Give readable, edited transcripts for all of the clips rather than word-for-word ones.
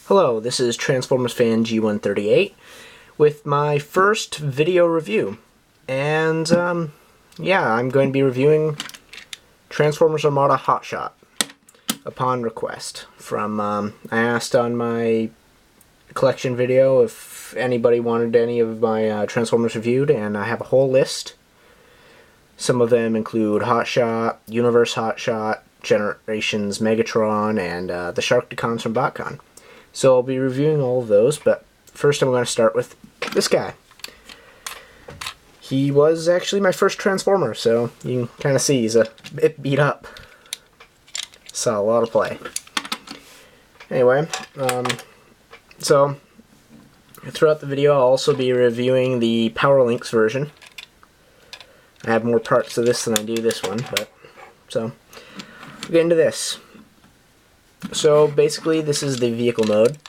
Hello, this is Transformers fan G138 with my first video review. And, yeah, I'm going to be reviewing Transformers Armada Hotshot upon request from, I asked on my collection video if anybody wanted any of my Transformers reviewed, and I have a whole list. Some of them include Hotshot, Universe Hotshot, Generations Megatron, and the Sharkticons from BotCon. So I'll be reviewing all of those, but first I'm going to start with this guy. He was actually my first Transformer, so you can kind of see he's a bit beat up. Saw a lot of play. Anyway, so throughout the video I'll also be reviewing the Power Links version. I have more parts of this than I do this one, but so we'll get into this. So basically this is the vehicle mode.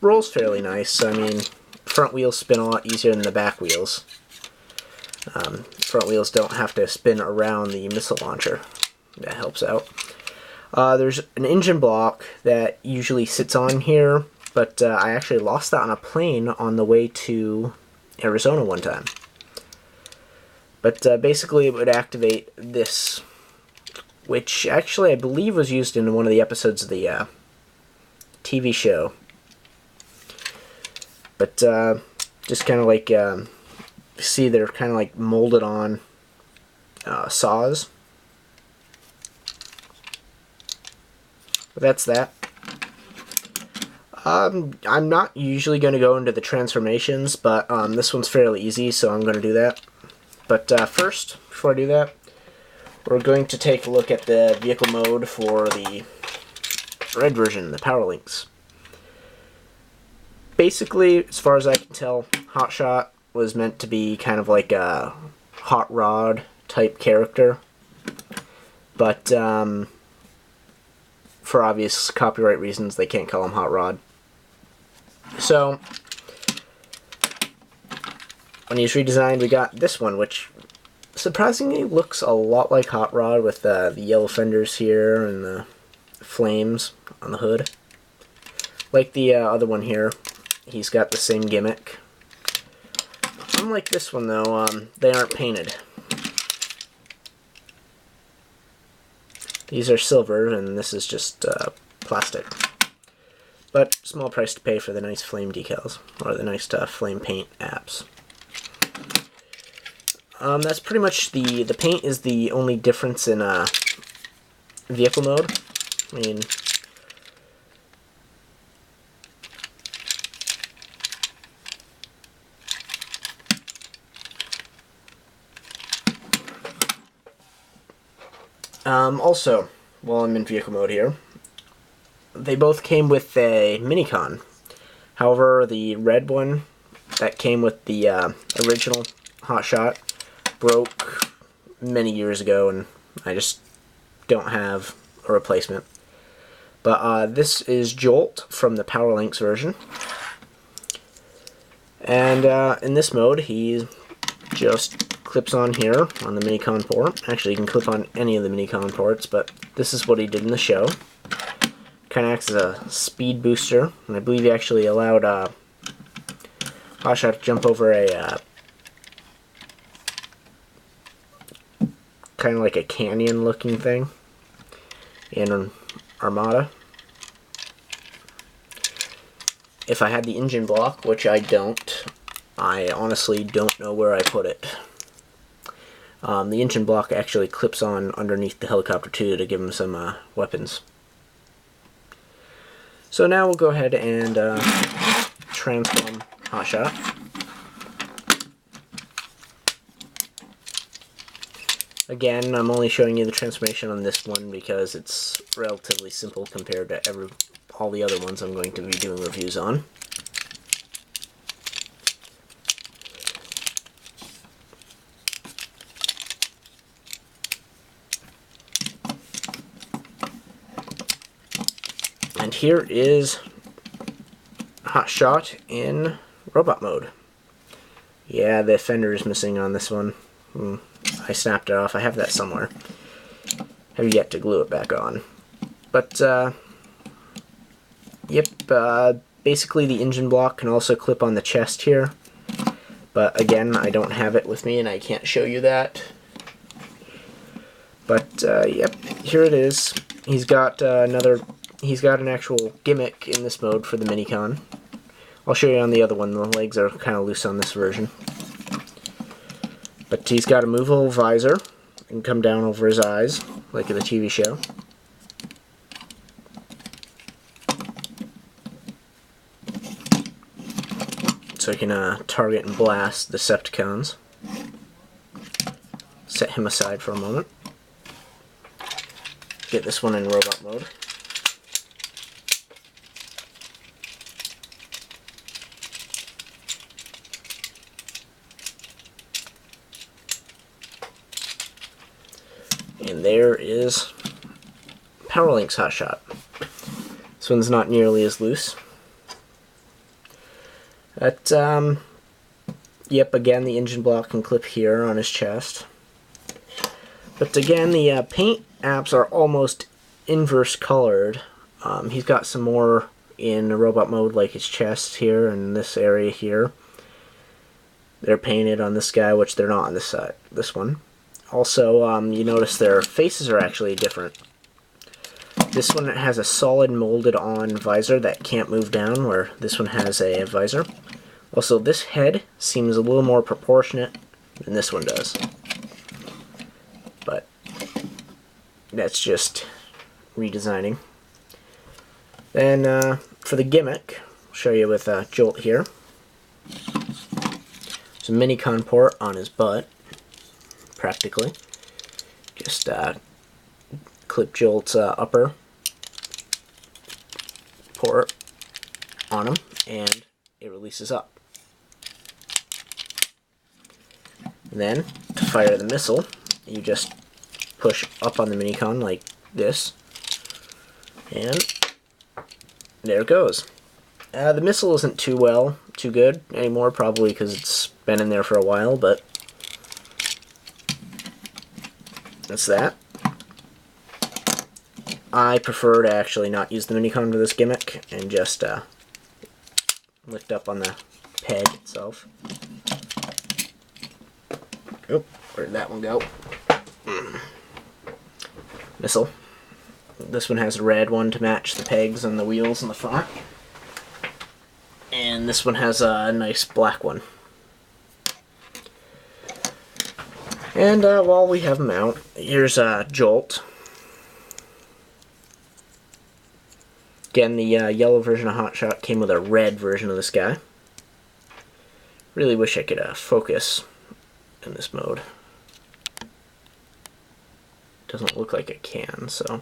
Rolls fairly nice. I mean, front wheels spin a lot easier than the back wheels. Front wheels don't have to spin around the missile launcher. That helps out. There's an engine block that usually sits on here, but I actually lost that on a plane on the way to Arizona one time. But basically it would activate this, which actually I believe was used in one of the episodes of the TV show. But just kind of like, see they're kind of like molded on saws. But that's that. I'm not usually going to go into the transformations, but this one's fairly easy, so I'm going to do that. But first, before I do that, we're going to take a look at the vehicle mode for the red version, the Power Links. Basically, as far as I can tell, Hotshot was meant to be kind of like a hot rod type character. But for obvious copyright reasons, they can't call him Hot Rod. So when he's redesigned, we got this one, which surprisingly looks a lot like Hot Rod with the yellow fenders here and the flames on the hood. Like the other one here, he's got the same gimmick. Unlike this one though, they aren't painted. These are silver and this is just plastic. But small price to pay for the nice flame decals, or the nice flame paint apps. That's pretty much the paint is the only difference in vehicle mode. I mean, also, while I'm in vehicle mode here, they both came with a Minicon. However, the red one that came with the original Hotshot broke many years ago, and I just don't have a replacement. But this is Jolt from the Power Links version. And in this mode, he just clips on here on the Minicon port. Actually, you can clip on any of the Minicon ports, but this is what he did in the show. Kind of acts as a speed booster, and I believe he actually allowed Hotshot to jump over a kind of like a canyon looking thing in Armada. If I had the engine block, which I don't, I honestly don't know where I put it. The engine block actually clips on underneath the helicopter too to give him some weapons. So now we'll go ahead and transform Hotshot. Again, I'm only showing you the transformation on this one because it's relatively simple compared to all the other ones I'm going to be doing reviews on. And here is Hotshot in robot mode. Yeah, the fender is missing on this one. I snapped it off. I have that somewhere. Have yet to glue it back on. But Yep, basically the engine block can also clip on the chest here. But again, I don't have it with me and I can't show you that. But yep, here it is. He's got an actual gimmick in this mode for the Minicon. I'll show you on the other one. The legs are kind of loose on this version. But he's got a movable visor. It can come down over his eyes, like in the TV show. So he can target and blast Decepticons. Set him aside for a moment. Get this one in robot mode. And there is Powerlink's Hotshot. This one's not nearly as loose. But, yep, again, the engine block can clip here on his chest. But again, the paint apps are almost inverse colored. He's got some more in robot mode, like his chest here and this area here. They're painted on this guy, which they're not on this side. This one. Also, you notice their faces are actually different. This one has a solid molded-on visor that can't move down, where this one has a visor. Also, this head seems a little more proportionate than this one does. But that's just redesigning. Then, for the gimmick, I'll show you with Jolt here. There's a Minicon port on his butt. Practically. Just clip Jolt's upper port on him, and it releases up. And then, to fire the missile, you just push up on the Minicon like this, and there it goes. The missile isn't too good anymore, probably because it's been in there for a while, but that's that. I prefer to actually not use the Minicon for this gimmick and just lift up on the peg itself. Oop, where did that one go? Missile. This one has a red one to match the pegs and the wheels in the front. And this one has a nice black one. And while we have him out, here's Jolt. Again, the yellow version of Hotshot came with a red version of this guy. Really wish I could focus in this mode. Doesn't look like it can, so.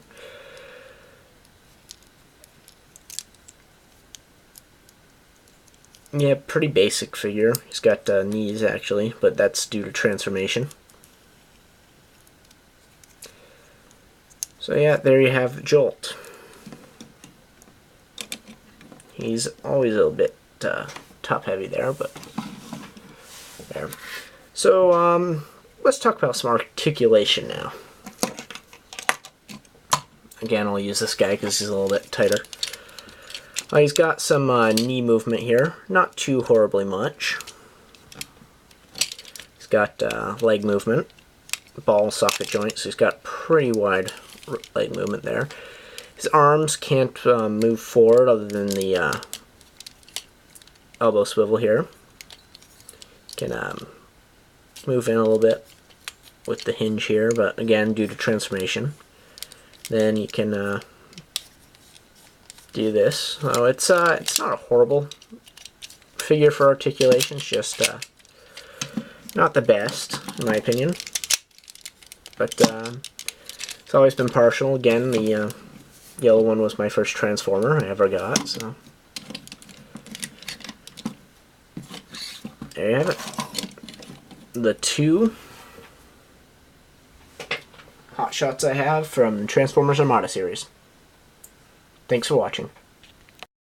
Yeah, pretty basic figure. He's got knees actually, but that's due to transformation. So yeah, there you have Jolt. He's always a little bit top heavy there, but there. So let's talk about some articulation now. Again, I'll use this guy because he's a little bit tighter. He's got some knee movement here, not too horribly much. He's got leg movement, ball socket joint, so he's got pretty wide leg movement there. His arms can't move forward other than the elbow swivel here. Can move in a little bit with the hinge here, but again, due to transformation. Then you can do this. Oh, it's not a horrible figure for articulation. It's just not the best, in my opinion. But it's always been partial. Again, the yellow one was my first Transformer I ever got, so there you have it. The two Hotshots I have from Transformers Armada series. Thanks for watching.